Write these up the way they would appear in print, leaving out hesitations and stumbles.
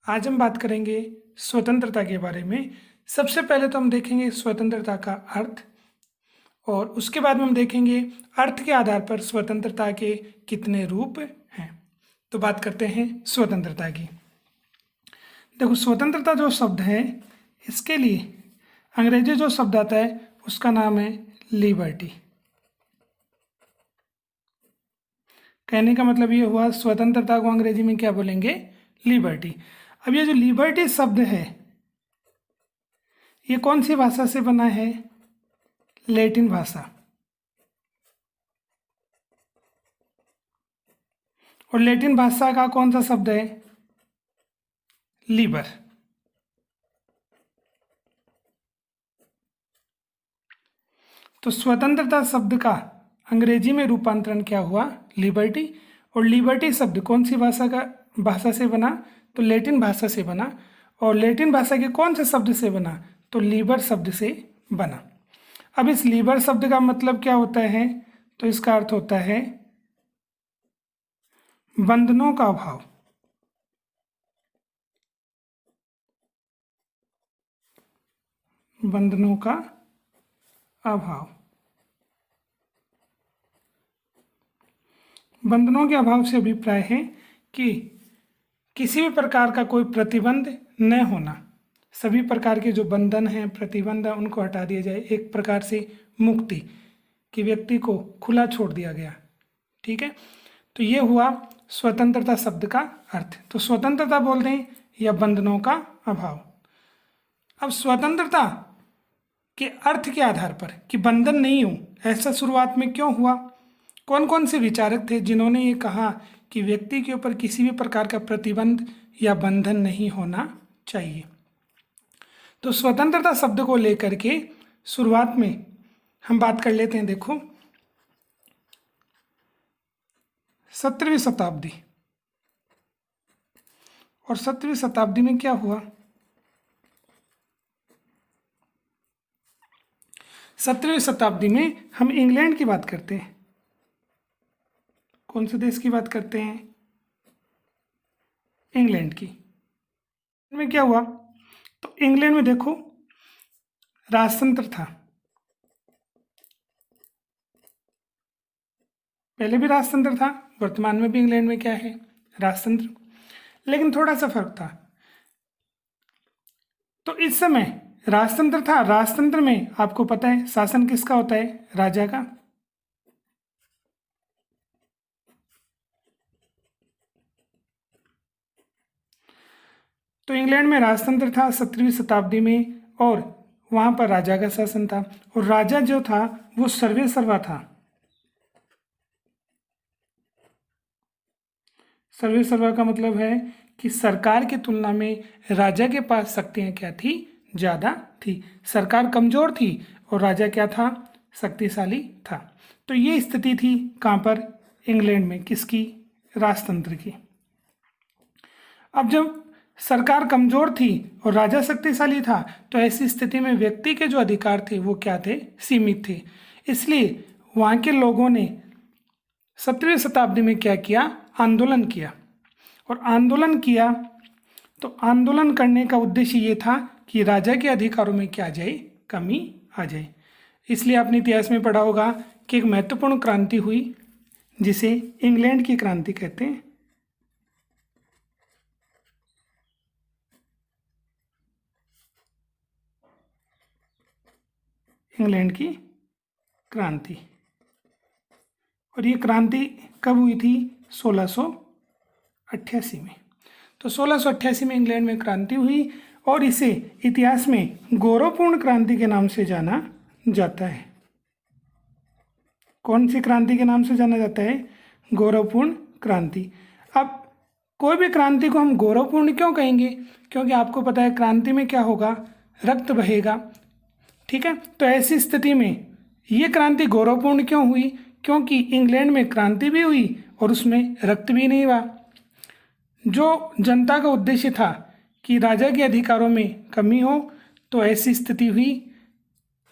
आज हम बात करेंगे स्वतंत्रता के बारे में। सबसे पहले तो हम देखेंगे स्वतंत्रता का अर्थ और उसके बाद में हम देखेंगे अर्थ के आधार पर स्वतंत्रता के कितने रूप हैं। तो बात करते हैं स्वतंत्रता की। देखो, स्वतंत्रता जो शब्द है इसके लिए अंग्रेजी जो शब्द आता है उसका नाम है लिबर्टी। कहने का मतलब ये हुआ स्वतंत्रता को अंग्रेजी में क्या बोलेंगे? लिबर्टी। अब ये जो लिबर्टी शब्द है ये कौन सी भाषा से बना है? लैटिन भाषा। और लैटिन भाषा का कौन सा शब्द है? लिबर। तो स्वतंत्रता शब्द का अंग्रेजी में रूपांतरण क्या हुआ? लिबर्टी। और लिबर्टी शब्द कौन सी भाषा से बना? तो लैटिन भाषा से बना। और लैटिन भाषा के कौन से शब्द से बना? तो लीबर शब्द से बना। अब इस लीबर शब्द का मतलब क्या होता है? तो इसका अर्थ होता है बंधनों का अभाव। बंधनों का अभाव। बंधनों के अभाव से अभिप्राय है कि किसी भी प्रकार का कोई प्रतिबंध न होना। सभी प्रकार के जो बंधन हैं, प्रतिबंध हैं, उनको हटा दिया जाए। एक प्रकार से मुक्ति कि व्यक्ति को खुला छोड़ दिया गया। ठीक है, तो ये हुआ स्वतंत्रता शब्द का अर्थ। तो स्वतंत्रता बोल दें या बंधनों का अभाव। अब स्वतंत्रता के अर्थ के आधार पर कि बंधन नहीं हो, ऐसा शुरुआत में क्यों हुआ? कौन कौन से विचारक थे जिन्होंने ये कहा कि व्यक्ति के ऊपर किसी भी प्रकार का प्रतिबंध या बंधन नहीं होना चाहिए? तो स्वतंत्रता शब्द को लेकर के शुरुआत में हम बात कर लेते हैं। देखो, 17वीं शताब्दी। और 17वीं शताब्दी में क्या हुआ? 17वीं शताब्दी में हम इंग्लैंड की बात करते हैं। कौन से देश की बात करते हैं? इंग्लैंड की। में क्या हुआ? तो इंग्लैंड में देखो राजतंत्र था। पहले भी राजतंत्र था, वर्तमान में भी इंग्लैंड में क्या है? राजतंत्र। लेकिन थोड़ा सा फर्क था। तो इस समय राजतंत्र था। राजतंत्र में आपको पता है शासन किसका होता है? राजा का। तो इंग्लैंड में राजतंत्र था 17वीं शताब्दी में, और वहां पर राजा का शासन था। और राजा जो था वो सर्वे सर्वा था। सर्वे सर्वा का मतलब है कि सरकार की तुलना में राजा के पास शक्तियां क्या थी? ज़्यादा थी। सरकार कमजोर थी और राजा क्या था? शक्तिशाली था। तो ये स्थिति थी कहाँ पर? इंग्लैंड में। किसकी? राजतंत्र की। अब जब सरकार कमजोर थी और राजा शक्तिशाली था, तो ऐसी स्थिति में व्यक्ति के जो अधिकार थे वो क्या थे? सीमित थे। इसलिए वहाँ के लोगों ने 17वीं शताब्दी में क्या किया? आंदोलन किया। और आंदोलन किया तो आंदोलन करने का उद्देश्य ये था कि राजा के अधिकारों में क्या आ जाए? कमी आ जाए। इसलिए आपने इतिहास में पढ़ा होगा कि एक महत्वपूर्ण क्रांति हुई जिसे इंग्लैंड की क्रांति कहते हैं। इंग्लैंड की क्रांति। और ये क्रांति कब हुई थी? 1688 में। तो 1688 में इंग्लैंड में क्रांति हुई और इसे इतिहास में गौरवपूर्ण क्रांति के नाम से जाना जाता है। कौन सी क्रांति के नाम से जाना जाता है? गौरवपूर्ण क्रांति। अब कोई भी क्रांति को हम गौरवपूर्ण क्यों कहेंगे? क्योंकि आपको पता है क्रांति में क्या होगा? रक्त बहेगा। ठीक है, तो ऐसी स्थिति में ये क्रांति गौरवपूर्ण क्यों हुई? क्योंकि इंग्लैंड में क्रांति भी हुई और उसमें रक्त भी नहीं हुआ। जो जनता का उद्देश्य था कि राजा के अधिकारों में कमी हो, तो ऐसी स्थिति हुई।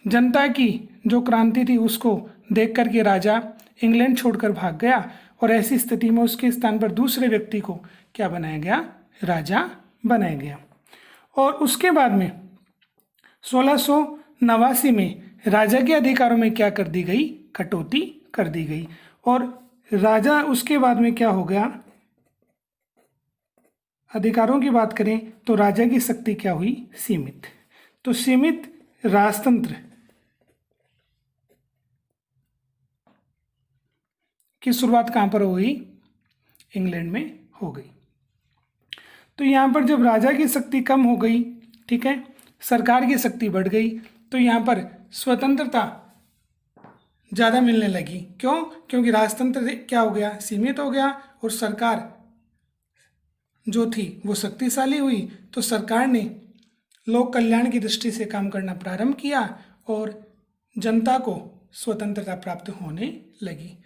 जनता की जो क्रांति थी उसको देख करके राजा इंग्लैंड छोड़कर भाग गया और ऐसी स्थिति में उसके स्थान पर दूसरे व्यक्ति को क्या बनाया गया? राजा बनाया गया। और उसके बाद में 1689 में राजा के अधिकारों में क्या कर दी गई, कटौती कर दी गई। और राजा उसके बाद में क्या हो गया, अधिकारों की बात करें तो राजा की शक्ति क्या हुई, सीमित। तो सीमित राजतंत्र की शुरुआत कहां पर हो गई, इंग्लैंड में हो गई। तो यहां पर जब राजा की शक्ति कम हो गई, ठीक है, सरकार की शक्ति बढ़ गई, तो यहां पर स्वतंत्रता ज़्यादा मिलने लगी। क्यों? क्योंकि राजतंत्र क्या हो गया, सीमित हो गया, और सरकार जो थी वो शक्तिशाली हुई। तो सरकार ने लोक कल्याण की दृष्टि से काम करना प्रारंभ किया और जनता को स्वतंत्रता प्राप्त होने लगी।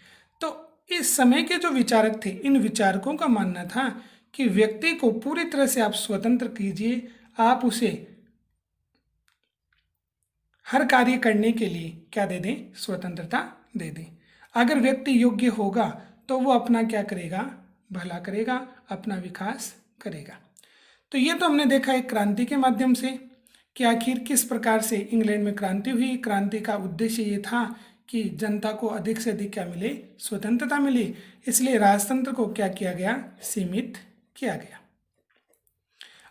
तो इस समय के जो विचारक थे, इन विचारकों का मानना था कि व्यक्ति को पूरी तरह से आप स्वतंत्र कीजिए, आप उसे हर कार्य करने के लिए क्या दे दें, स्वतंत्रता दे दें। अगर व्यक्ति योग्य होगा तो वो अपना क्या करेगा, भला करेगा, अपना विकास करेगा। तो ये तो हमने देखा एक क्रांति के माध्यम से कि आखिर किस प्रकार से इंग्लैंड में क्रांति हुई। क्रांति का उद्देश्य ये था कि जनता को अधिक से अधिक क्या मिले, स्वतंत्रता मिली। इसलिए राजतंत्र को क्या किया गया, सीमित किया गया।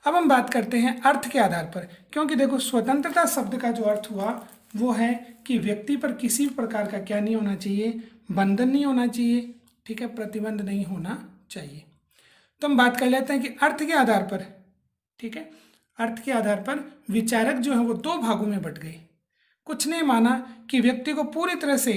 अब हम बात करते हैं अर्थ के आधार पर, क्योंकि देखो स्वतंत्रता शब्द का जो अर्थ हुआ वो है कि व्यक्ति पर किसी भी प्रकार का क्या नहीं होना चाहिए, बंधन नहीं होना चाहिए, ठीक है, प्रतिबंध नहीं होना चाहिए। तो हम बात कर लेते हैं कि अर्थ के आधार पर, ठीक है, अर्थ के आधार पर विचारक जो है वो दो भागों में बंट गए। कुछ ने माना कि व्यक्ति को पूरी तरह से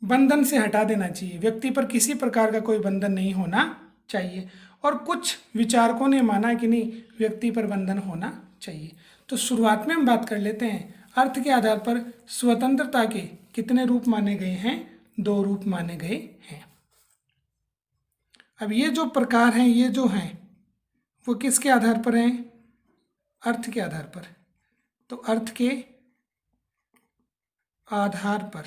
बंधन से हटा देना चाहिए, व्यक्ति पर किसी प्रकार का कोई बंधन नहीं होना चाहिए, और कुछ विचारकों ने माना कि नहीं, व्यक्ति पर बंधन होना चाहिए। तो शुरुआत में हम बात कर लेते हैं अर्थ के आधार पर स्वतंत्रता के कितने रूप माने गए हैं, दो रूप माने गए हैं। अब ये जो प्रकार हैं, ये जो हैं वो किसके आधार पर हैं, अर्थ के आधार पर। तो अर्थ के आधार पर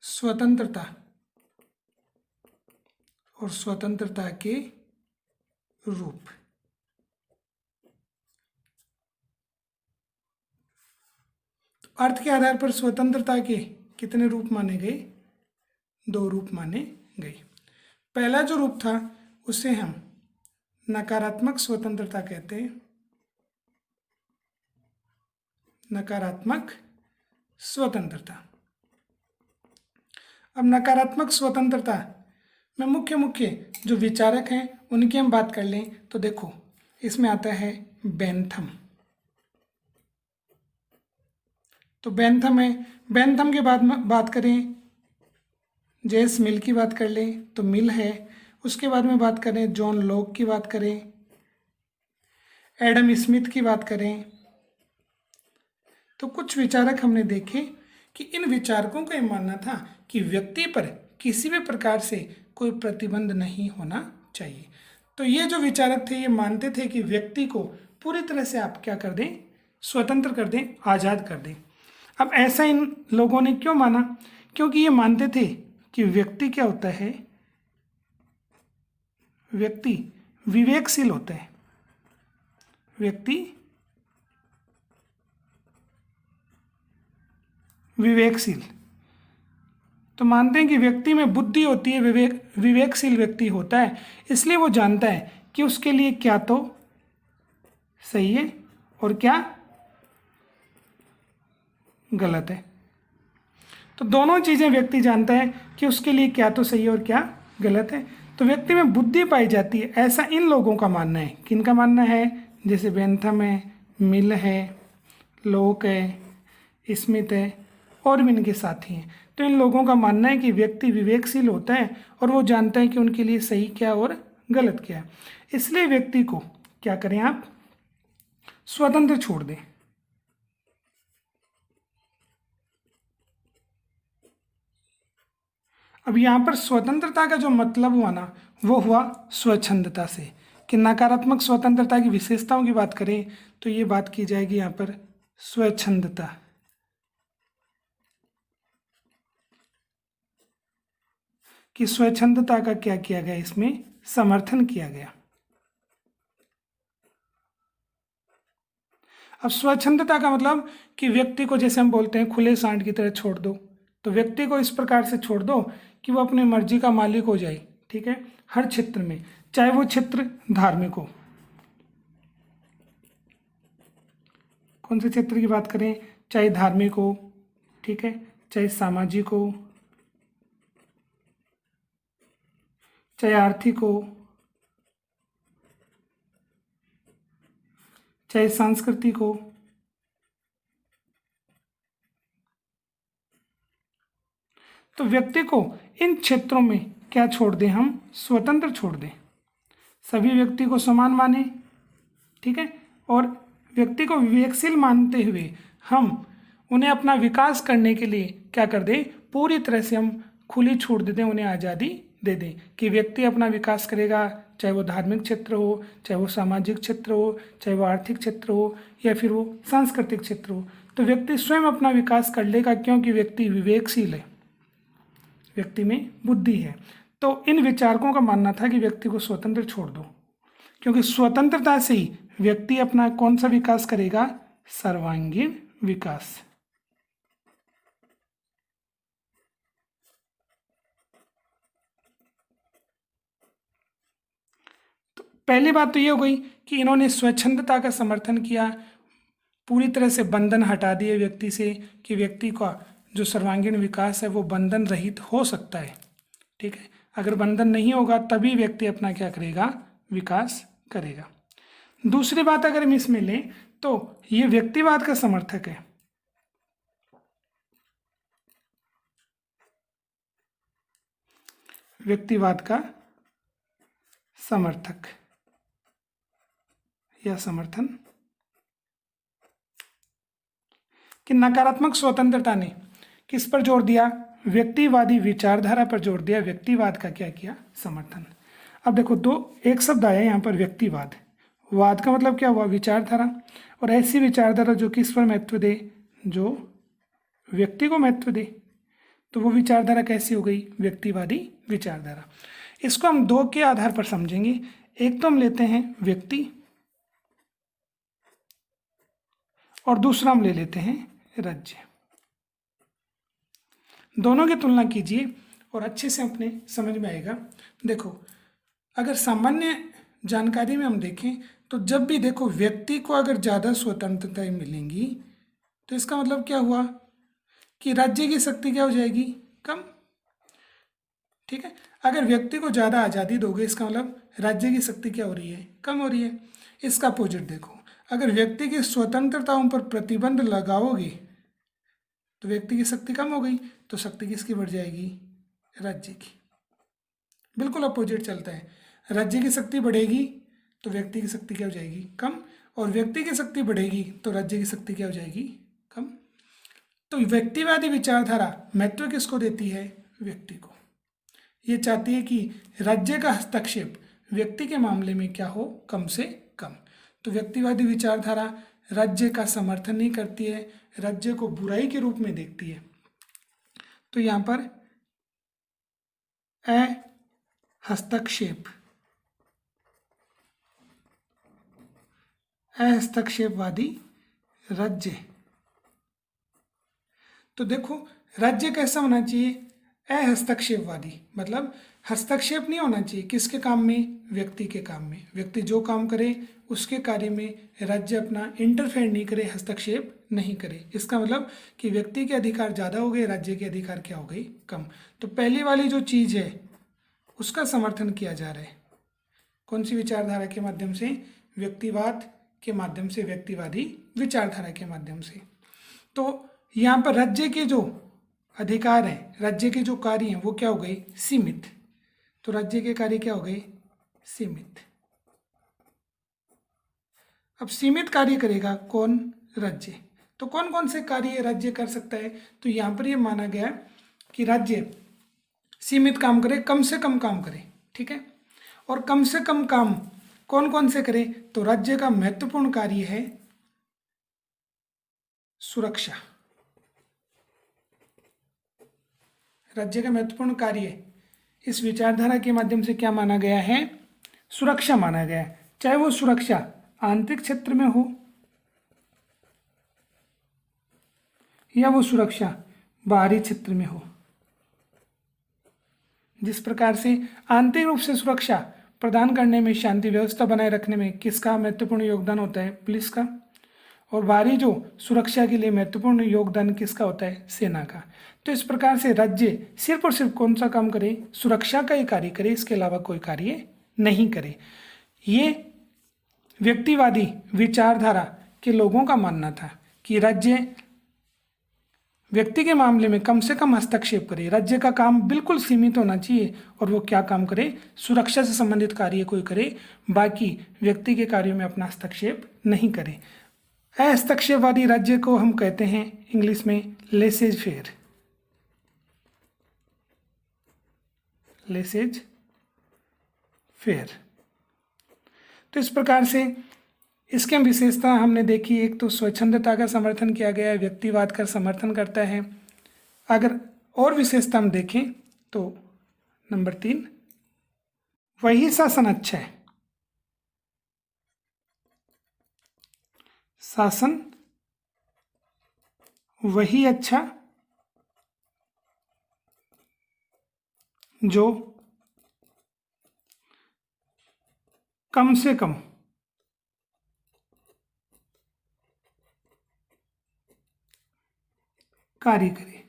स्वतंत्रता और स्वतंत्रता के रूप। तो अर्थ के आधार पर स्वतंत्रता के कितने रूप माने गए, दो रूप माने गए। पहला जो रूप था उसे हम नकारात्मक स्वतंत्रता कहते हैं, नकारात्मक स्वतंत्रता। अब नकारात्मक स्वतंत्रता में मुख्य जो विचारक हैं उनकी हम बात कर लें तो देखो इसमें आता है बेंथम। तो बेंथम है, बेंथम के बाद में बात करें जेम्स मिल की बात कर लें तो मिल है। उसके बाद में बात करें जॉन लॉक की बात करें, एडम स्मिथ की बात करें। तो कुछ विचारक हमने देखे कि इन विचारकों का यह मानना था कि व्यक्ति पर किसी भी प्रकार से कोई प्रतिबंध नहीं होना चाहिए। तो ये जो विचारक थे ये मानते थे कि व्यक्ति को पूरी तरह से आप क्या कर दें, स्वतंत्र कर दें, आज़ाद कर दें। अब ऐसा इन लोगों ने क्यों माना, क्योंकि ये मानते थे कि व्यक्ति क्या होता है, व्यक्ति विवेकशील होता है, व्यक्ति विवेकशील। तो मानते हैं कि व्यक्ति में बुद्धि होती है, विवेकशील व्यक्ति होता है, इसलिए वो जानता है कि उसके लिए क्या तो सही है और क्या गलत है। तो दोनों चीज़ें व्यक्ति जानता है कि उसके लिए क्या तो सही है और क्या गलत है। तो व्यक्ति में बुद्धि पाई जाती है, ऐसा इन लोगों का मानना है। किनका मानना है, जैसे बेंथम है, मिल है, लॉक है, स्मिथ है और भी इनके साथी हैं। तो इन लोगों का मानना है कि व्यक्ति विवेकशील होता है और वो जानता है कि उनके लिए सही क्या और गलत क्या है। इसलिए व्यक्ति को क्या करें, आप स्वतंत्र छोड़ दें। अब यहाँ पर स्वतंत्रता का जो मतलब हुआ ना वो हुआ स्वच्छंदता से। कि नकारात्मक स्वतंत्रता की विशेषताओं की बात करें तो ये बात की जाएगी यहाँ पर स्वच्छंदता। कि स्वच्छंदता का क्या किया गया, इसमें समर्थन किया गया। अब स्वच्छंदता का मतलब कि व्यक्ति को, जैसे हम बोलते हैं, खुले सांड की तरह छोड़ दो, तो व्यक्ति को इस प्रकार से छोड़ दो कि वो अपनी मर्जी का मालिक हो जाए, ठीक है, हर क्षेत्र में, चाहे वो क्षेत्र धार्मिक हो। कौन से क्षेत्र की बात करें? चाहे धार्मिक हो, ठीक है, चाहे सामाजिक हो, चाहे आर्थिक हो, चाहे सांस्कृतिक हो, तो व्यक्ति को इन क्षेत्रों में क्या छोड़ दें हम? स्वतंत्र छोड़ दें। सभी व्यक्ति को समान माने, ठीक है, और व्यक्ति को विवेकशील मानते हुए हम उन्हें अपना विकास करने के लिए क्या कर दें? पूरी तरह से हम खुली छूट दे दें, उन्हें आज़ादी दे दें कि व्यक्ति अपना विकास करेगा, चाहे वो धार्मिक क्षेत्र हो, चाहे वो सामाजिक क्षेत्र हो, चाहे वो आर्थिक क्षेत्र हो, या फिर वो सांस्कृतिक क्षेत्र हो, तो व्यक्ति स्वयं अपना विकास कर लेगा, क्योंकि व्यक्ति विवेकशील है, व्यक्ति में बुद्धि है। तो इन विचारकों का मानना था कि व्यक्ति को स्वतंत्र छोड़ दो, क्योंकि स्वतंत्रता से ही व्यक्ति अपना कौन सा विकास करेगा? सर्वांगीण विकास। तो पहली बात तो ये हो गई कि इन्होंने स्वच्छंदता का समर्थन किया, पूरी तरह से बंधन हटा दिए व्यक्ति से, कि व्यक्ति का जो सर्वांगीण विकास है वो बंधन रहित हो सकता है, ठीक है। अगर बंधन नहीं होगा तभी व्यक्ति अपना क्या करेगा? विकास करेगा। दूसरी बात अगर हम इसमें लें तो ये व्यक्तिवाद का समर्थक है। व्यक्तिवाद का समर्थक या समर्थन, कि नकारात्मक स्वतंत्रता ने किस पर जोर दिया? व्यक्तिवादी विचारधारा पर जोर दिया। व्यक्तिवाद का क्या किया? समर्थन। अब देखो, एक शब्द आया यहाँ पर, व्यक्तिवाद। वाद का मतलब क्या हुआ? विचारधारा। और ऐसी विचारधारा जो किस पर महत्व दे? जो व्यक्ति को महत्व दे। तो वो विचारधारा कैसी हो गई? व्यक्तिवादी विचारधारा। इसको हम दो के आधार पर समझेंगे। एक तो हम लेते हैं व्यक्ति, और दूसरा हम ले लेते हैं राज्य। दोनों की तुलना कीजिए और अच्छे से अपने समझ में आएगा। देखो, अगर सामान्य जानकारी में हम देखें तो जब भी देखो व्यक्ति को अगर ज़्यादा स्वतंत्रताएं मिलेंगी तो इसका मतलब क्या हुआ? कि राज्य की शक्ति क्या हो जाएगी? कम, ठीक है। अगर व्यक्ति को ज़्यादा आज़ादी दोगे इसका मतलब राज्य की शक्ति क्या हो रही है? कम हो रही है। इसका अपोजिट देखो, अगर व्यक्ति की स्वतंत्रताओं पर प्रतिबंध लगाओगे तो व्यक्ति की शक्ति कम हो गई, तो शक्ति किसकी बढ़ जाएगी? राज्य की। बिल्कुल अपोजिट चलता है। राज्य की शक्ति बढ़ेगी तो व्यक्ति की शक्ति क्या हो जाएगी? कम, और व्यक्ति की शक्ति बढ़ेगी तो राज्य की शक्ति क्या हो जाएगी? कम। तो व्यक्तिवादी विचारधारा महत्व किसको देती है? व्यक्ति को। ये चाहती है कि राज्य का हस्तक्षेप व्यक्ति के मामले में क्या हो? कम से कम। तो व्यक्तिवादी विचारधारा राज्य का समर्थन नहीं करती है, राज्य को बुराई के रूप में देखती है। तो यहाँ पर हस्तक्षेपवादी राज्य। तो देखो, राज्य कैसा होना चाहिए? अहस्तक्षेपवादी, मतलब हस्तक्षेप नहीं होना चाहिए। किसके काम में? व्यक्ति के काम में। व्यक्ति जो काम करे उसके कार्य में राज्य अपना इंटरफेयर नहीं करे, हस्तक्षेप नहीं करे। इसका मतलब कि व्यक्ति के अधिकार ज़्यादा हो गए, राज्य के अधिकार क्या हो गई? कम। तो पहली वाली जो चीज़ है उसका समर्थन किया जा रहा है। कौन सी विचारधारा के माध्यम से? व्यक्तिवाद के माध्यम से, व्यक्तिवादी विचारधारा के माध्यम से। तो यहाँ पर राज्य के जो अधिकार हैं, राज्य के जो कार्य हैं वो क्या हो गए? सीमित। तो राज्य के कार्य क्या हो गए? सीमित। अब सीमित कार्य करेगा कौन? राज्य। तो कौन कौन से कार्य राज्य कर सकता है? तो यहाँ पर ये माना गया कि राज्य सीमित काम करे, कम से कम काम करे, ठीक है। और कम से कम काम कौन कौन से करे? तो राज्य का महत्वपूर्ण कार्य है सुरक्षा। राज्य का महत्वपूर्ण कार्य इस विचारधारा के माध्यम से क्या माना गया है? सुरक्षा माना गया है। चाहे वो सुरक्षा आंतरिक क्षेत्र में हो या वो सुरक्षा बाहरी क्षेत्र में हो। जिस प्रकार से आंतरिक रूप से सुरक्षा प्रदान करने में, शांति व्यवस्था बनाए रखने में किसका महत्वपूर्ण योगदान होता है? पुलिस का। और बाहरी जो सुरक्षा के लिए महत्वपूर्ण योगदान किसका होता है? सेना का। तो इस प्रकार से राज्य सिर्फ और सिर्फ कौन सा काम करे? सुरक्षा का ही कार्य करे, इसके अलावा कोई कार्य नहीं करे। ये व्यक्तिवादी विचारधारा के लोगों का मानना था कि राज्य व्यक्ति के मामले में कम से कम हस्तक्षेप करे। राज्य का काम बिल्कुल सीमित होना चाहिए और वो क्या काम करे? सुरक्षा से संबंधित कार्य कोई करे, बाकी व्यक्ति के कार्यों में अपना हस्तक्षेप नहीं करे। हस्तक्षेपवादी राज्य को हम कहते हैं इंग्लिश में लेसेज फेयर। Laces fair. तो इस प्रकार से इसके विशेषता हमने देखी। एक तो स्वच्छंदता का समर्थन किया गया है, व्यक्तिवाद का समर्थन करता है। अगर और विशेषता हम देखें तो नंबर 3, वही शासन अच्छा है। शासन वही अच्छा जो कम से कम कार्य करे।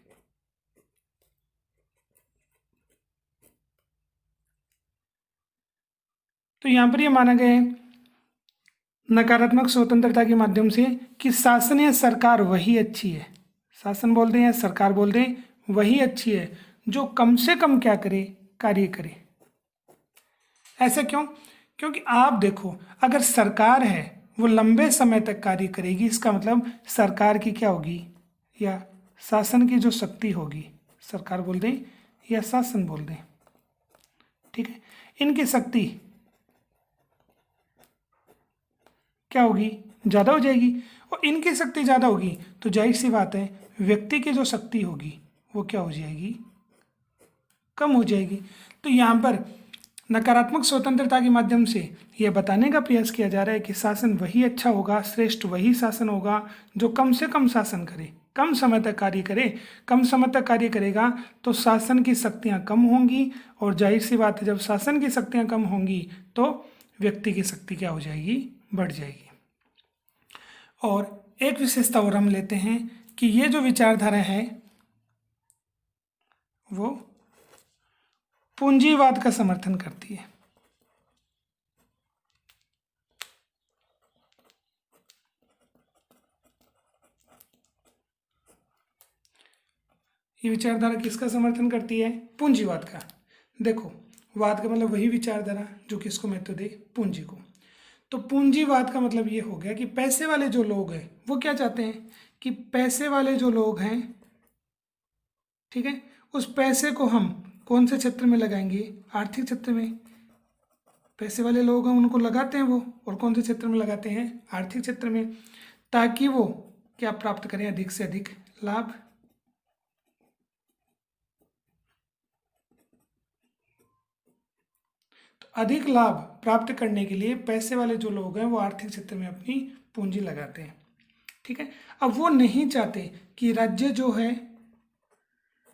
तो यहां पर यह माना गया है नकारात्मक स्वतंत्रता के माध्यम से कि शासन या सरकार वही अच्छी है। शासन बोल दें या सरकार बोल दें, वही अच्छी है जो कम से कम क्या करे? कार्य करे। ऐसा क्यों? क्योंकि आप देखो, अगर सरकार है वो लंबे समय तक कार्य करेगी, इसका मतलब सरकार की क्या होगी? या शासन की जो शक्ति होगी, सरकार बोल दें या शासन बोल दें, ठीक है, इनकी शक्ति क्या होगी? ज़्यादा हो जाएगी। और इनकी शक्ति ज़्यादा होगी तो जाहिर सी बात है व्यक्ति की जो शक्ति होगी वो क्या हो जाएगी? कम हो जाएगी। तो यहाँ पर नकारात्मक स्वतंत्रता के माध्यम से यह बताने का प्रयास किया जा रहा है कि शासन वही अच्छा होगा, श्रेष्ठ वही शासन होगा जो कम से कम शासन करे, कम समय तक कार्य करे। कम समय तक कार्य करेगा तो शासन की शक्तियाँ कम होंगी, और जाहिर सी बात है जब शासन की शक्तियाँ कम होंगी तो व्यक्ति की शक्ति क्या हो जाएगी? बढ़ जाएगी। और एक विशेषता और हम लेते हैं कि ये जो विचारधारा है वो पूंजीवाद का समर्थन करती है। ये विचारधारा किसका समर्थन करती है? पूंजीवाद का। देखो, वाद का मतलब वही विचारधारा जो किसको महत्व दे? पूंजी को। तो पूंजीवाद का मतलब ये हो गया कि पैसे वाले जो लोग हैं वो क्या चाहते हैं कि पैसे वाले जो लोग हैं, ठीक है, उस पैसे को हम कौन से क्षेत्र में लगाएंगे? आर्थिक क्षेत्र में। पैसे वाले लोग हैं उनको लगाते हैं वो, और कौन से क्षेत्र में लगाते हैं? आर्थिक क्षेत्र में, ताकि वो क्या प्राप्त करें? अधिक से अधिक लाभ। तो अधिक लाभ प्राप्त करने के लिए पैसे वाले जो लोग हैं वो आर्थिक क्षेत्र में अपनी पूंजी लगाते हैं, ठीक है। अब वो नहीं चाहते कि राज्य जो है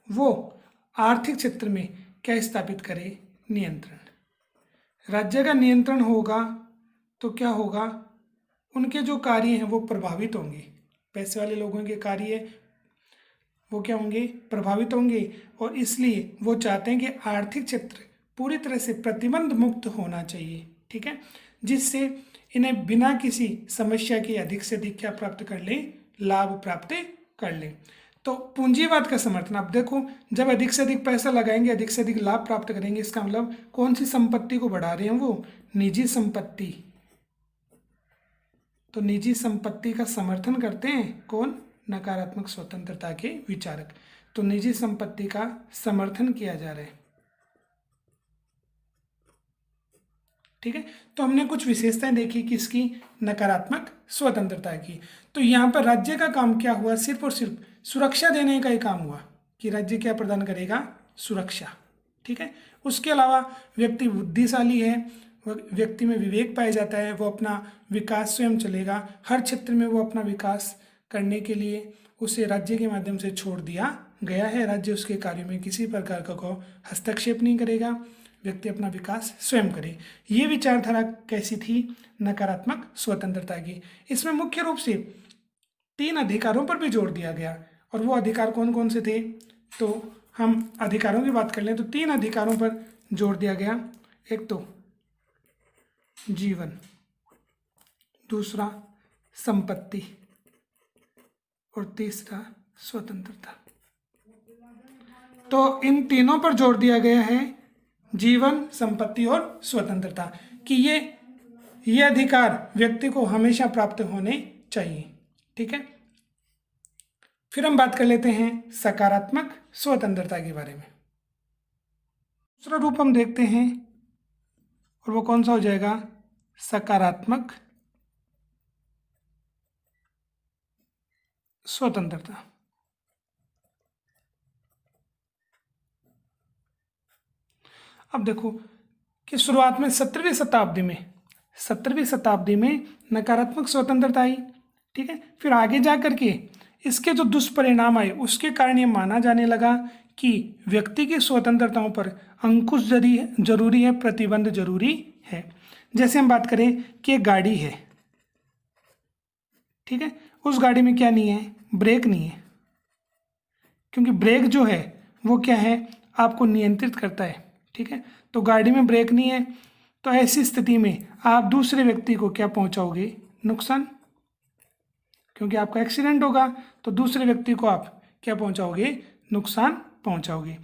वो आर्थिक क्षेत्र में क्या स्थापित करे? नियंत्रण। राज्य का नियंत्रण होगा तो क्या होगा? उनके जो कार्य हैं वो प्रभावित होंगे। पैसे वाले लोगों के कार्य वो क्या होंगे? प्रभावित होंगे। और इसलिए वो चाहते हैं कि आर्थिक क्षेत्र पूरी तरह से प्रतिबंध मुक्त होना चाहिए, ठीक है, जिससे इन्हें बिना किसी समस्या के अधिक से अधिक क्या प्राप्त कर ले? लाभ प्राप्त कर ले। तो पूंजीवाद का समर्थन। अब देखो, जब अधिक से अधिक पैसा लगाएंगे, अधिक से अधिक लाभ प्राप्त करेंगे, इसका मतलब कौन सी संपत्ति को बढ़ा रहे हैं? वो निजी संपत्ति। तो निजी संपत्ति का समर्थन करते हैं कौन? नकारात्मक स्वतंत्रता के विचारक। तो निजी संपत्ति का समर्थन किया जा रहा है, ठीक है। तो हमने कुछ विशेषताएं देखी किसकी? नकारात्मक स्वतंत्रता की। तो यहाँ पर राज्य का काम क्या हुआ? सिर्फ और सिर्फ सुरक्षा देने का ही काम हुआ कि राज्य क्या प्रदान करेगा? सुरक्षा, ठीक है। उसके अलावा व्यक्ति बुद्धिशाली है, व्यक्ति में विवेक पाया जाता है, वो अपना विकास स्वयं चलेगा, हर क्षेत्र में वो अपना विकास करने के लिए उसे राज्य के माध्यम से छोड़ दिया गया है। राज्य उसके कार्यों में किसी प्रकार का हस्तक्षेप नहीं करेगा, व्यक्ति अपना विकास स्वयं करे। ये विचारधारा कैसी थी? नकारात्मक स्वतंत्रता की। इसमें मुख्य रूप से 3 अधिकारों पर भी जोर दिया गया, और वो अधिकार कौन कौन से थे? तो हम अधिकारों की बात कर लें तो 3 अधिकारों पर जोर दिया गया। एक तो जीवन, दूसरा संपत्ति, और तीसरा स्वतंत्रता। तो इन तीनों पर जोर दिया गया है, जीवन, संपत्ति और स्वतंत्रता, कि ये अधिकार व्यक्ति को हमेशा प्राप्त होने चाहिए। ठीक है, फिर हम बात कर लेते हैं सकारात्मक स्वतंत्रता के बारे में। दूसरा रूप हम देखते हैं, और वो कौन सा हो जाएगा? सकारात्मक स्वतंत्रता। अब देखो कि शुरुआत में 17वीं शताब्दी में नकारात्मक स्वतंत्रता आई। ठीक है, फिर आगे जा करके इसके जो दुष्परिणाम आए उसके कारण ये माना जाने लगा कि व्यक्ति की स्वतंत्रताओं पर अंकुश जरूरी है, प्रतिबंध जरूरी है। जैसे हम बात करें कि एक गाड़ी है, ठीक है, उस गाड़ी में क्या नहीं है? ब्रेक नहीं है, क्योंकि ब्रेक जो है वो क्या है? आपको नियंत्रित करता है। ठीक है, तो गाड़ी में ब्रेक नहीं है, तो ऐसी स्थिति में आप दूसरे व्यक्ति को क्या पहुंचाओगे? नुकसान, क्योंकि आपका एक्सीडेंट होगा तो दूसरे व्यक्ति को आप क्या पहुंचाओगे? नुकसान पहुंचाओगे।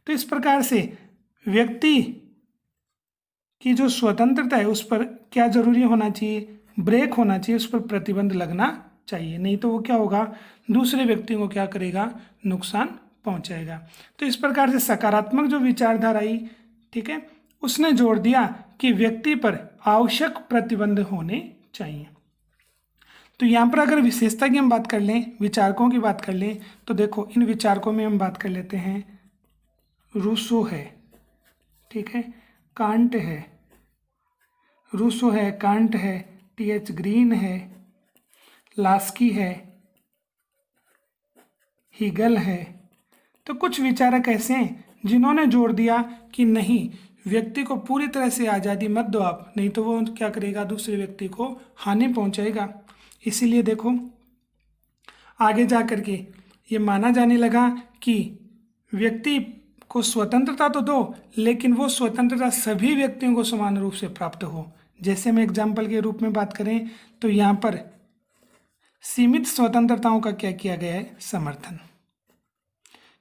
तो इस प्रकार से व्यक्ति की जो स्वतंत्रता है उस पर क्या जरूरी होना चाहिए? ब्रेक होना चाहिए, उस पर प्रतिबंध लगना चाहिए, नहीं तो वो क्या होगा? दूसरे व्यक्ति को क्या करेगा? नुकसान पहुंचाएगा। तो इस प्रकार से सकारात्मक जो विचारधारा आई, ठीक है, उसने जोर दिया कि व्यक्ति पर आवश्यक प्रतिबंध होने चाहिए। तो यहाँ पर अगर विशेषता की हम बात कर लें, विचारकों की बात कर लें, तो देखो इन विचारकों में हम बात कर लेते हैं। रूसो है, ठीक है, कांट है, रूसो है, कांट है, टी.एच. ग्रीन है, लास्की है, हीगल है। तो कुछ विचारक ऐसे हैं जिन्होंने जोर दिया कि नहीं, व्यक्ति को पूरी तरह से आज़ादी मत दो आप, नहीं तो वो क्या करेगा? दूसरे व्यक्ति को हानि पहुंचाएगा। इसीलिए देखो आगे जा कर के ये माना जाने लगा कि व्यक्ति को स्वतंत्रता तो दो, लेकिन वो स्वतंत्रता सभी व्यक्तियों को समान रूप से प्राप्त हो। जैसे हम एग्जाम्पल के रूप में बात करें तो यहाँ पर सीमित स्वतंत्रताओं का क्या किया गया है? समर्थन,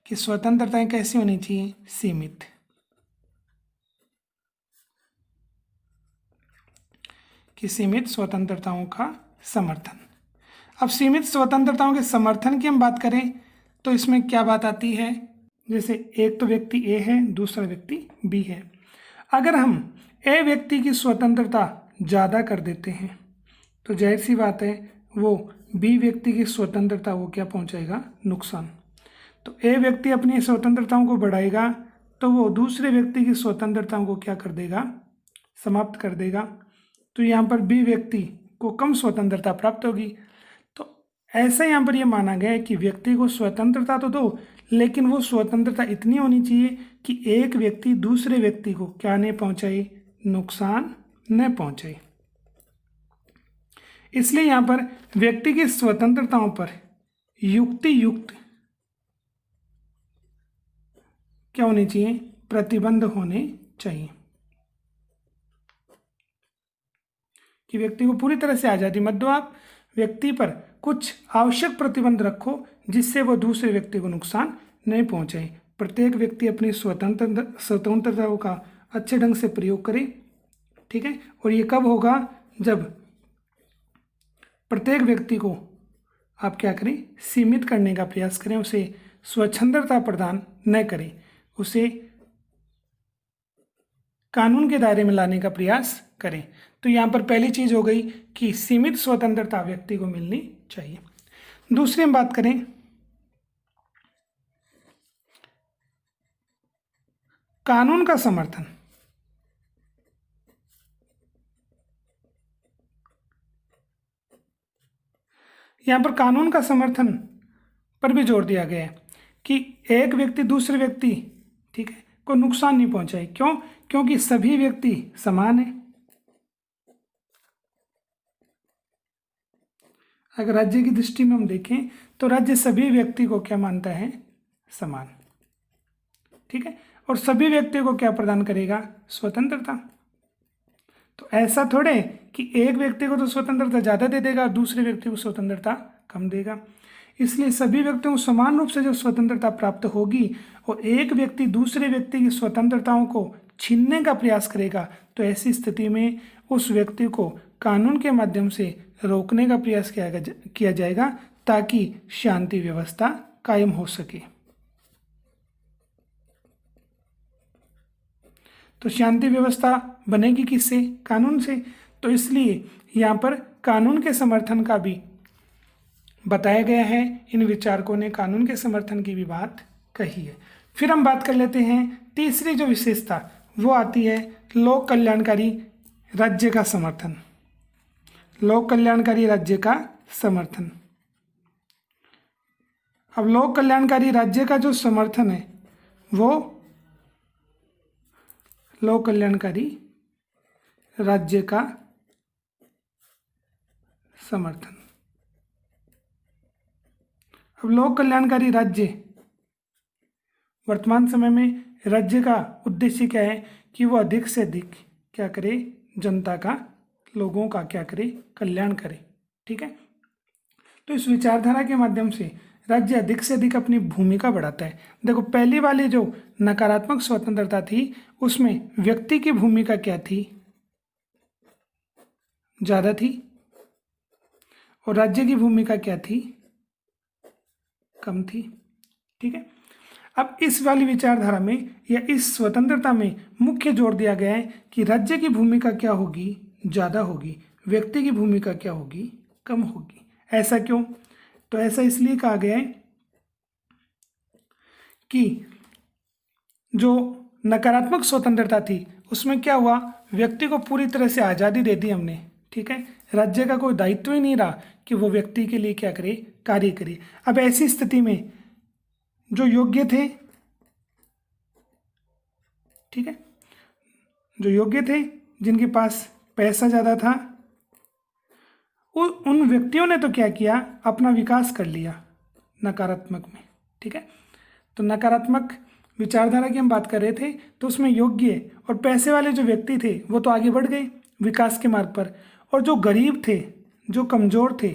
कि स्वतंत्रताएं कैसी होनी चाहिए? सीमित। कि सीमित स्वतंत्रताओं का समर्थन। अब सीमित स्वतंत्रताओं के समर्थन की हम बात करें तो इसमें क्या बात आती है? जैसे एक तो व्यक्ति ए है, दूसरा व्यक्ति बी है। अगर हम ए व्यक्ति की स्वतंत्रता ज़्यादा कर देते हैं तो जाहिर सी बात है वो बी व्यक्ति की स्वतंत्रता वो क्या पहुंचाएगा? नुकसान। तो ए व्यक्ति अपनी स्वतंत्रताओं को बढ़ाएगा तो वो दूसरे व्यक्ति की स्वतंत्रताओं को क्या कर देगा? समाप्त कर देगा। तो यहाँ पर बी व्यक्ति को कम स्वतंत्रता प्राप्त होगी। तो ऐसा यहाँ पर यह माना गया है कि व्यक्ति को स्वतंत्रता तो दो, लेकिन वो स्वतंत्रता इतनी होनी चाहिए कि एक व्यक्ति दूसरे व्यक्ति को क्या नहीं पहुंचाए? नुकसान न पहुंचाए। इसलिए यहाँ पर व्यक्ति की स्वतंत्रताओं पर युक्ति युक्त क्या होनी चाहिए? प्रतिबंध होने चाहिए, कि व्यक्ति को पूरी तरह से आज़ादी मत दो आप, व्यक्ति पर कुछ आवश्यक प्रतिबंध रखो जिससे वो दूसरे व्यक्ति को नुकसान नहीं पहुंचाए। प्रत्येक व्यक्ति अपनी स्वतंत्रताओं का अच्छे ढंग से प्रयोग करे। ठीक है, और ये कब होगा? जब प्रत्येक व्यक्ति को आप क्या करें? सीमित करने का प्रयास करें, उसे स्वतंत्रता प्रदान न करें, उसे कानून के दायरे में लाने का प्रयास करें। तो यहाँ पर पहली चीज हो गई कि सीमित स्वतंत्रता व्यक्ति को मिलनी चाहिए। दूसरी हम बात करें कानून का समर्थन। यहाँ पर कानून का समर्थन पर भी जोर दिया गया है कि एक व्यक्ति दूसरे व्यक्ति, ठीक है, को नुकसान नहीं पहुंचाए। क्यों? क्योंकि सभी व्यक्ति समान है। अगर राज्य की दृष्टि में हम देखें तो राज्य सभी व्यक्ति को क्या मानता है? समान, ठीक है, और सभी व्यक्ति को क्या प्रदान करेगा? स्वतंत्रता। तो ऐसा थोड़े कि एक व्यक्ति को तो स्वतंत्रता ज़्यादा दे देगा और दूसरे व्यक्ति को स्वतंत्रता कम देगा। इसलिए सभी व्यक्तियों को समान रूप से जब स्वतंत्रता प्राप्त होगी और एक व्यक्ति दूसरे व्यक्ति की स्वतंत्रताओं को छीनने का प्रयास करेगा तो ऐसी स्थिति में उस व्यक्ति को कानून के माध्यम से रोकने का प्रयास किया जाएगा ताकि शांति व्यवस्था कायम हो सके। तो शांति व्यवस्था बनेगी किससे? कानून से। तो इसलिए यहाँ पर कानून के समर्थन का भी बताया गया है। इन विचारकों ने कानून के समर्थन की भी बात कही है। फिर हम बात कर लेते हैं तीसरी जो विशेषता वो आती है लोक कल्याणकारी राज्य का समर्थन। लोक कल्याणकारी राज्य का समर्थन। अब लोक कल्याणकारी राज्य का जो समर्थन है वो लोक कल्याणकारी राज्य का समर्थन। अब लोक कल्याणकारी राज्य वर्तमान समय में राज्य का उद्देश्य क्या है कि वो अधिक से अधिक क्या करे? जनता का, लोगों का क्या करे? कल्याण करे, ठीक है। तो इस विचारधारा के माध्यम से राज्य अधिक से अधिक अपनी भूमिका बढ़ाता है। देखो पहली वाली जो नकारात्मक स्वतंत्रता थी उसमें व्यक्ति की भूमिका क्या थी? ज़्यादा थी। और राज्य की भूमिका क्या थी? कम थी, ठीक है। अब इस वाली विचारधारा में या इस स्वतंत्रता में मुख्य जोर दिया गया है कि राज्य की भूमिका क्या होगी? ज़्यादा होगी। व्यक्ति की भूमिका क्या होगी? कम होगी। ऐसा क्यों? तो ऐसा इसलिए कहा गया है कि जो नकारात्मक स्वतंत्रता थी उसमें क्या हुआ? व्यक्ति को पूरी तरह से आज़ादी दे दी हमने, ठीक है। राज्य का कोई दायित्व ही नहीं रहा कि वो व्यक्ति के लिए क्या करे? कार्य करे। अब ऐसी स्थिति में जो योग्य थे, ठीक है, जो योग्य थे, जिनके पास पैसा ज़्यादा था, उन व्यक्तियों ने तो क्या किया? अपना विकास कर लिया नकारात्मक में, ठीक है। तो नकारात्मक विचारधारा की हम बात कर रहे थे तो उसमें योग्य और पैसे वाले जो व्यक्ति थे वो तो आगे बढ़ गए विकास के मार्ग पर, और जो गरीब थे, जो कमजोर थे,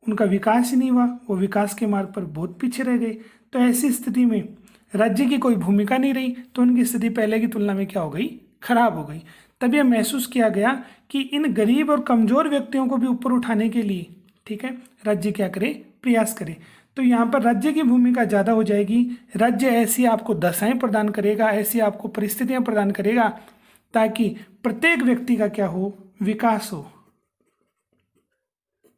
उनका विकास ही नहीं हुआ, वो विकास के मार्ग पर बहुत पीछे रह गए। तो ऐसी स्थिति में राज्य की कोई भूमिका नहीं रही तो उनकी स्थिति पहले की तुलना में क्या हो गई? खराब हो गई। तब यह महसूस किया गया कि इन गरीब और कमजोर व्यक्तियों को भी ऊपर उठाने के लिए, ठीक है, राज्य क्या करे? प्रयास करे। तो यहाँ पर राज्य की भूमिका ज़्यादा हो जाएगी। राज्य ऐसी आपको दशाएं प्रदान करेगा, ऐसी आपको परिस्थितियाँ प्रदान करेगा ताकि प्रत्येक व्यक्ति का क्या हो? विकास हो।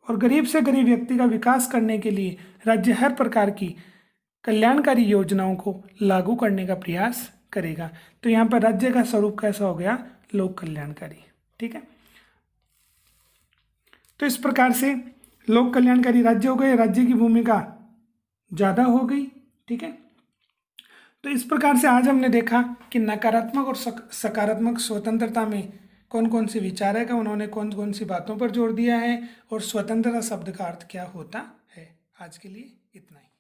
और गरीब से गरीब व्यक्ति का विकास करने के लिए राज्य हर प्रकार की कल्याणकारी योजनाओं को लागू करने का प्रयास करेगा। तो यहाँ पर राज्य का स्वरूप कैसा हो गया? लोक कल्याणकारी, ठीक है। तो इस प्रकार से लोक कल्याणकारी राज्य हो गए, राज्य की भूमिका ज़्यादा हो गई, ठीक है। तो इस प्रकार से आज हमने देखा कि नकारात्मक और सकारात्मक स्वतंत्रता में कौन कौन से विचारक हैं, उन्होंने कौन कौन सी बातों पर जोर दिया है और स्वतंत्रता शब्द का अर्थ क्या होता है। आज के लिए इतना ही।